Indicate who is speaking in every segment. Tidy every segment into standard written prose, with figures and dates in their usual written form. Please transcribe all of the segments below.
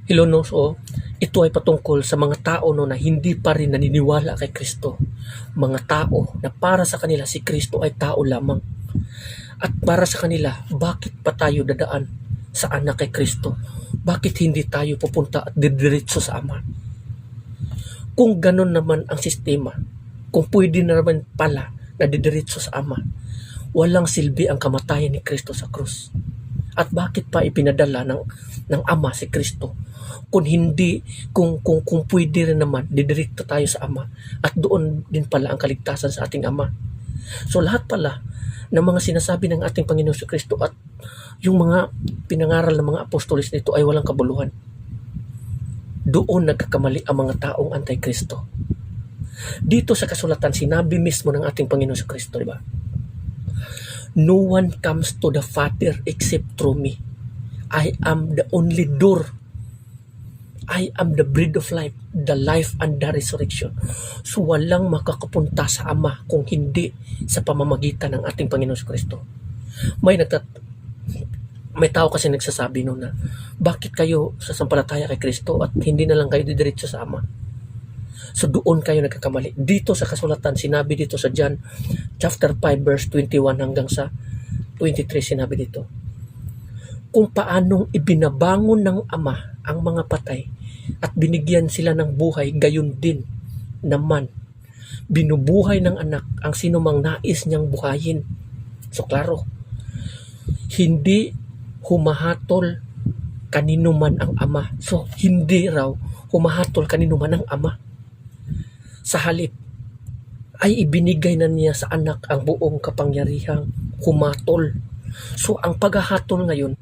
Speaker 1: Hello, no? So, ito ay patungkol sa mga tao no, na hindi pa rin naniniwala kay Kristo. Mga tao na para sa kanila si Kristo ay tao lamang. At para sa kanila, bakit pa tayo dadaan sa anak kay Kristo? Bakit hindi tayo pupunta at didiretso sa Ama? Kung ganon naman ang sistema, kung pwede na naman pala na didiretso sa Ama, walang silbi ang kamatayan ni Kristo sa krus. At bakit pa ipinadala ng Ama si Kristo? Kung hindi, kung pwede rin naman, didiretso tayo sa Ama. At doon din pala ang kaligtasan sa ating Ama. So lahat pala ng mga sinasabi ng ating Panginoon si Kristo at yung mga pinangaral ng mga apostolis nito ay walang kabuluhan. Doon nagkakamali ang mga taong anti-Kristo. Dito sa kasulatan, sinabi mismo ng ating Panginoon si Kristo, di ba? No one comes to the Father except through me. I am the only door. I am the bread of life, the life and the resurrection. So walang makakapunta sa Ama kung hindi sa pamamagitan ng ating Panginoon sa Kristo. May tao kasi nagsasabi noon na, bakit kayo sasampalataya kay Kristo at hindi na lang kayo didiretso sa Ama? So doon kayo nagkakamali. Dito sa kasulatan, sinabi dito sa John chapter 5 verse 21 hanggang sa 23, sinabi dito, kung paanong ibinabangon ng Ama ang mga patay at binigyan sila ng buhay, gayon din naman binubuhay ng anak ang sinumang nais niyang buhayin. So klaro, hindi humahatol kanino man ang Ama. So hindi raw humahatol kanino man ang Ama. Sa halip ay ibinigay na niya sa anak ang buong kapangyarihang humatol. So ang paghahatol ngayon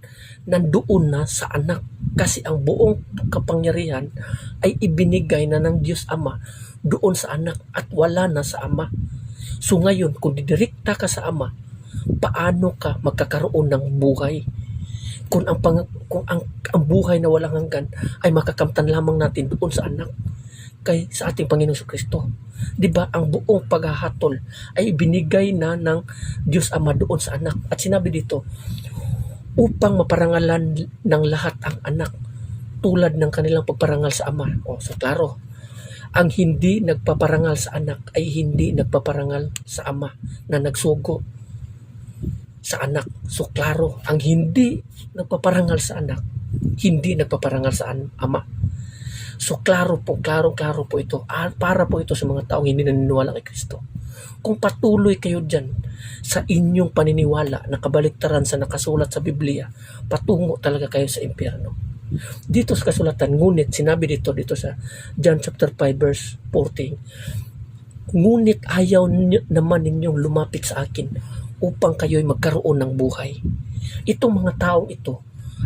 Speaker 1: nandoon na sa anak, kasi ang buong kapangyarihan ay ibinigay na ng Diyos Ama doon sa anak at wala na sa Ama. So ngayon, kung didirekta ka sa Ama, paano ka magkakaroon ng buhay? Kung ang buhay na walang hanggan ay makakamtan lamang natin doon sa anak, kay sa ating Panginoon Kristo. 'Di ba? Ang buong paghahatol ay ibinigay na ng Diyos Ama doon sa anak. At sinabi dito, upang maparangalan ng lahat ang anak tulad ng kanilang pagparangal sa Ama. So klaro, ang hindi nagpaparangal sa anak ay hindi nagpaparangal sa Ama na nagsugo sa anak. So klaro, ang hindi nagpaparangal sa anak, hindi nagpaparangal sa Ama. So klaro po ito. Para po ito sa mga taong hindi naniniwala kay Kristo. Kung patuloy kayo dyan sa inyong paniniwala na kabaliktaran sa nakasulat sa Biblia, patungo talaga kayo sa impyerno. Dito sa kasulatan, ngunit sinabi dito sa John chapter 5 verse 14, ngunit ayaw naman ninyong lumapit sa akin upang kayo'y magkaroon ng buhay. Itong mga taong ito,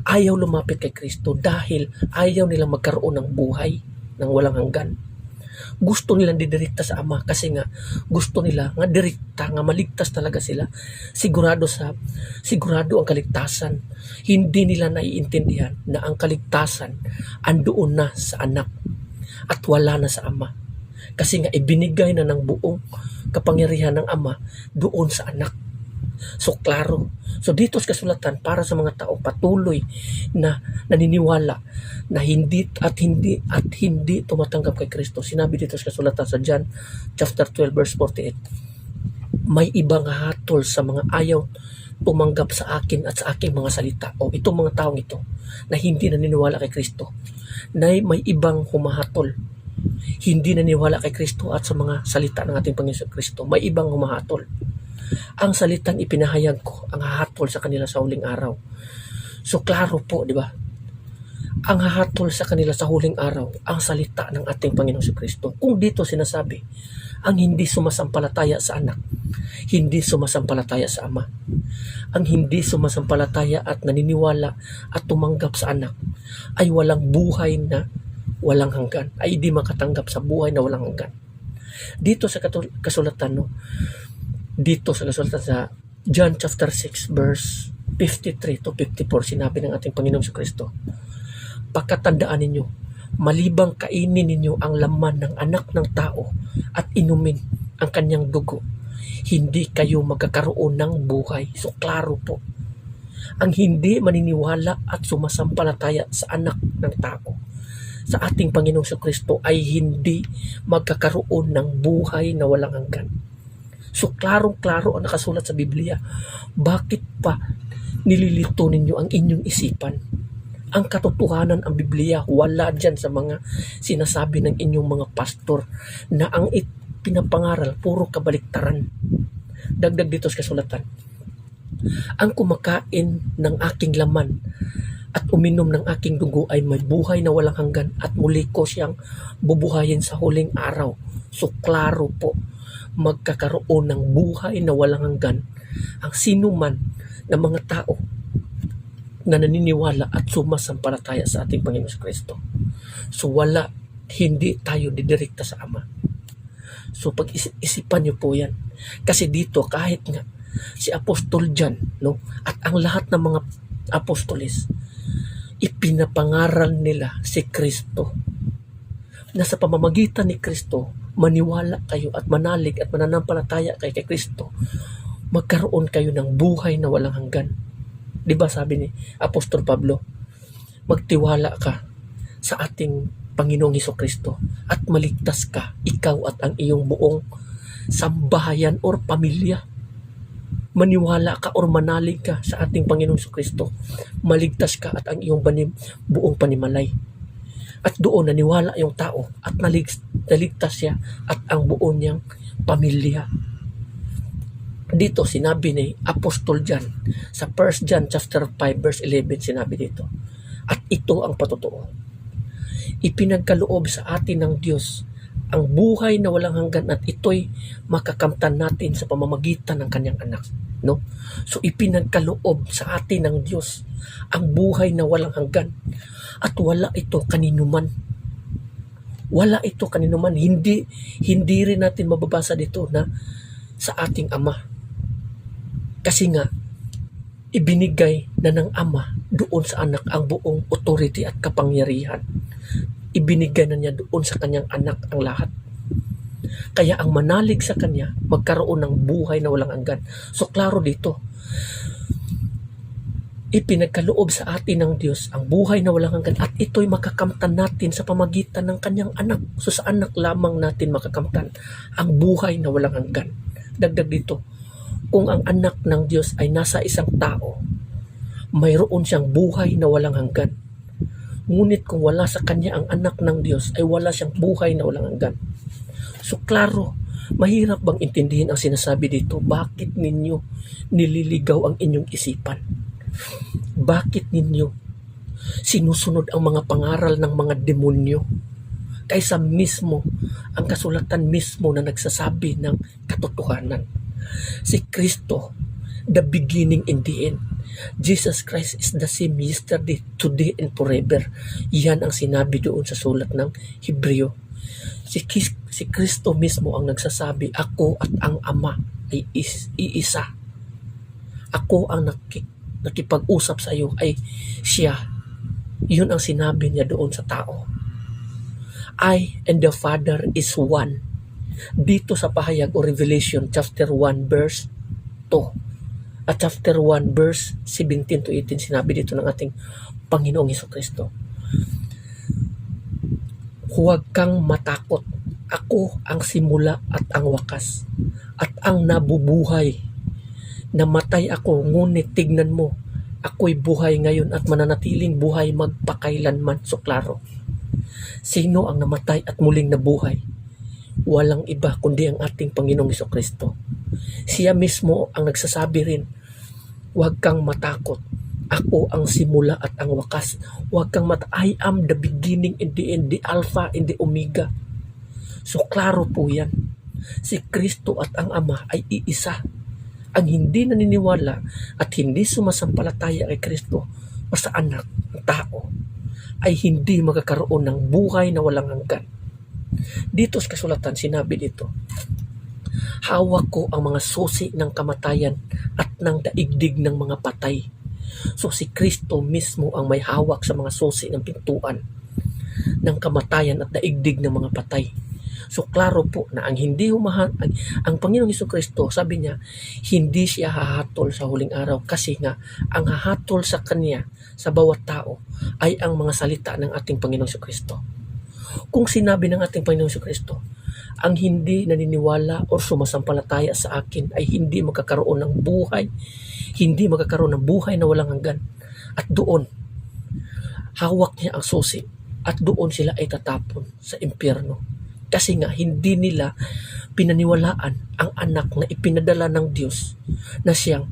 Speaker 1: ayaw lumapit kay Kristo dahil ayaw nilang magkaroon ng buhay ng walang hanggan. Gusto nilang didirekta sa Ama kasi nga gusto nila nga direkta, nga maligtas talaga sila. Sigurado ang kaligtasan. Hindi nila naiintindihan na ang kaligtasan andoon na sa anak at wala na sa Ama. Kasi nga ibinigay na ng buong kapangyarihan ng Ama doon sa anak. So klaro. So dito sa kasulatan, para sa mga tao patuloy na naniniwala na hindi tumatanggap kay Kristo. Sinabi dito sa kasulatan sa John chapter 12 verse 48, may ibang hatol sa mga ayaw tumanggap sa akin at sa aking mga salita. O itong mga taong ito na hindi naniniwala kay Kristo, na may ibang humahatol, hindi naniniwala kay Kristo at sa mga salita ng ating Panginoon Kristo, may ibang humahatol. Ang salitang ipinahayag ko ang hahatol sa kanila sa huling araw. So klaro po, di ba? Ang hahatol sa kanila sa huling araw ang salita ng ating Panginoon Kristo. Kung dito sinasabi, ang hindi sumasampalataya sa anak, hindi sumasampalataya sa Ama. Ang hindi sumasampalataya at naniniwala at tumanggap sa anak ay walang buhay na walang hanggan, ay di makatanggap sa buhay na walang hanggan. Dito sa kasulatan, no? Dito sa kasulatan sa John chapter 6 verse 53 to 54, sinabi ng ating Panginoon Kristo, pagkatandaan ninyo, malibang kainin ninyo ang laman ng anak ng tao at inumin ang kanyang dugo, hindi kayo magkakaroon ng buhay. So klaro po, ang hindi maniniwala at sumasampalataya sa anak ng tao sa ating Panginoong Kristo ay hindi magkakaroon ng buhay na walang hanggan. So klarong-klaro ang nakasulat sa Biblia. Bakit pa nililito ninyo ang inyong isipan? Ang katotohanan, ang Biblia, wala dyan sa mga sinasabi ng inyong mga pastor na ang pinapangaral, puro kabaliktaran. Dagdag dito sa kasulatan, ang kumakain ng aking laman at uminom ng aking dugo ay may buhay na walang hanggan at muli ko siyang bubuhayin sa huling araw. So klaro po, magkakaroon ng buhay na walang hanggan ang sinuman na mga tao na naniniwala at sumasampalataya sa ating Panginoon Kristo. So hindi tayo didirekta sa Ama. So pag-isipan niyo po yan. Kasi dito kahit nga si Apostol John, no, at ang lahat ng mga apostoles, ipinapangaral nila si Kristo. Na sa pamamagitan ni Kristo, maniwala kayo at manalig at mananampalataya kay Kristo, magkaroon kayo ng buhay na walang hanggan. Diba sabi ni Apostol Pablo, magtiwala ka sa ating Panginoong Hesukristo at maligtas ka, ikaw at ang iyong buong sambahayan or pamilya. Maniwala ka or manalig ka sa ating Panginoong Hesukristo, maligtas ka at ang iyong buong panimalay. At doon naniwala yung tao at naligtas siya at ang buong niyang pamilya. Dito sinabi ni Apostol John sa 1 John chapter 5 verse 11, sinabi dito, at ito ang patotoo. Ipinagkaloob sa atin ng Diyos ang buhay na walang hanggan at ito'y makakamtan natin sa pamamagitan ng kanyang anak. No? So ipinagkaloob sa atin ng Diyos ang buhay na walang hanggan at wala ito kaninuman. Wala ito kaninuman. Hindi rin natin mababasa dito na sa ating Ama. Kasi nga, ibinigay na ng Ama doon sa anak ang buong authority at kapangyarihan. Ibinigay na niya doon sa kanyang anak ang lahat. Kaya ang manalig sa kanya, magkaroon ng buhay na walang hanggan. So klaro dito, ipinagkaloob sa atin ng Diyos ang buhay na walang hanggan at ito'y makakamtan natin sa pamagitan ng kanyang anak. So sa anak lamang natin makakamtan ang buhay na walang hanggan. Dagdag dito, kung ang anak ng Diyos ay nasa isang tao, mayroon siyang buhay na walang hanggan. Ngunit kung wala sa kanya ang anak ng Diyos, ay wala siyang buhay na walang hanggan. So klaro, mahirap bang intindihin ang sinasabi dito? Bakit ninyo nililigaw ang inyong isipan? Bakit ninyo sinusunod ang mga pangaral ng mga demonyo? Kaysa mismo, ang kasulatan mismo na nagsasabi ng katotohanan. Si Kristo, the beginning and the end. Jesus Christ is the same yesterday, today, and forever. Yan ang sinabi doon sa sulat ng Hebreo. Si Kristo mismo ang nagsasabi, ako at ang Ama ay iisa. Ako ang nakipag-usap sa iyo ay siya. Yun ang sinabi niya doon sa tao. I and the Father is one. Dito sa pahayag o Revelation chapter 1 verse 2 at chapter 1 verse 17 to 18, sinabi dito ng ating Panginoong Hesukristo, huwag kang matakot, ako ang simula at ang wakas at ang nabubuhay. Namatay ako, ngunit tignan mo, ako'y buhay ngayon at mananatiling buhay magpakailanman. So klaro, sino ang namatay at muling nabuhay? Walang iba kundi ang ating Panginoong Hesukristo. Siya mismo ang nagsasabi rin, huwag kang matakot, ako ang simula at ang wakas. Huwag kang I am the beginning and the end, the Alpha and the Omega. So klaro po yan. Si Kristo at ang Ama ay iisa. Ang hindi naniniwala at hindi sumasampalataya kay Kristo o sa anak ng tao ay hindi magkakaroon ng buhay na walang hanggan. Dito sa kasulatan sinabi dito, hawak ko ang mga susi ng kamatayan at ng daigdig ng mga patay. So si Kristo mismo ang may hawak sa mga susi ng pintuan ng kamatayan at daigdig ng mga patay. So klaro po na ang Panginoong Hesukristo, sabi niya, hindi siya hahatol sa huling araw kasi nga ang hahatol sa kanya sa bawat tao ay ang mga salita ng ating Panginoong Hesukristo. Kung sinabi ng ating Panginoong Hesukristo, ang hindi naniniwala o sumasampalataya sa akin ay hindi magkakaroon ng buhay, hindi magkakaroon ng buhay na walang hanggan. At doon, hawak niya ang susi at doon sila ay tatapon sa impyerno. Kasi nga hindi nila pinaniwalaan ang anak na ipinadala ng Diyos na siyang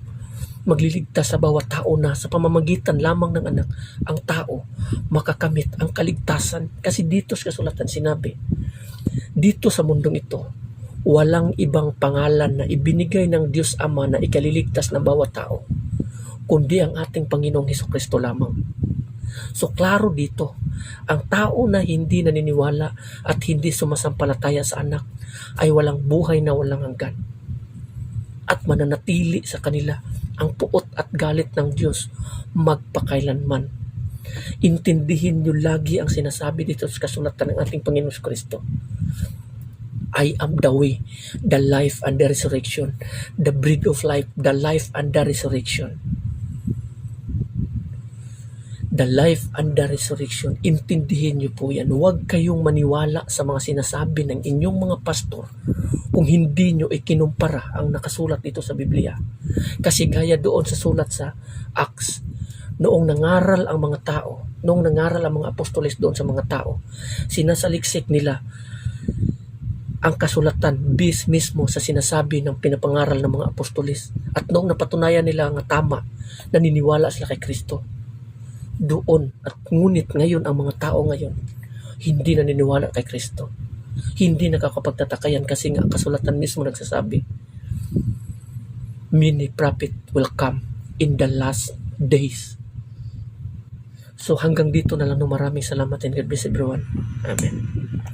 Speaker 1: magliligtas sa bawat tao na sa pamamagitan lamang ng anak ang tao makakamit ang kaligtasan. Kasi dito sa kasulatan sinabi, dito sa mundong ito, walang ibang pangalan na ibinigay ng Diyos Ama na ikaliligtas ng bawat tao, kundi ang ating Panginoong Hesukristo lamang. So klaro dito, ang tao na hindi naniniwala at hindi sumasampalataya sa anak ay walang buhay na walang hanggan. At mananatili sa kanila ang puot at galit ng Diyos magpakailanman. Intindihin niyo lagi ang sinasabi dito sa kasulatan ng ating Panginoon Kristo. I am the way, the life, and the resurrection. The bread of life, the life, and the resurrection. The life and the resurrection. Intindihin niyo po yan. Huwag kayong maniwala sa mga sinasabi ng inyong mga pastor kung hindi niyo ikinumpara ang nakasulat dito sa Biblia. Kasi gaya doon sa sulat sa Acts, noong nangaral ang mga tao, noong nangaral ang mga apostoles doon sa mga tao, sinasaliksik nila ang kasulatan bis mismo sa sinasabi ng pinapangaral ng mga apostoles. At noong napatunayan nila ang tama, naniniwala sila kay Kristo. Doon, at ngunit ngayon ang mga tao ngayon hindi naniniwala kay Kristo. Hindi nakakapagtatakayan kasi nga ang kasulatan mismo nagsasabi, many prophet will come in the last days. So hanggang dito na lang, maraming salamat and God bless everyone. Amen.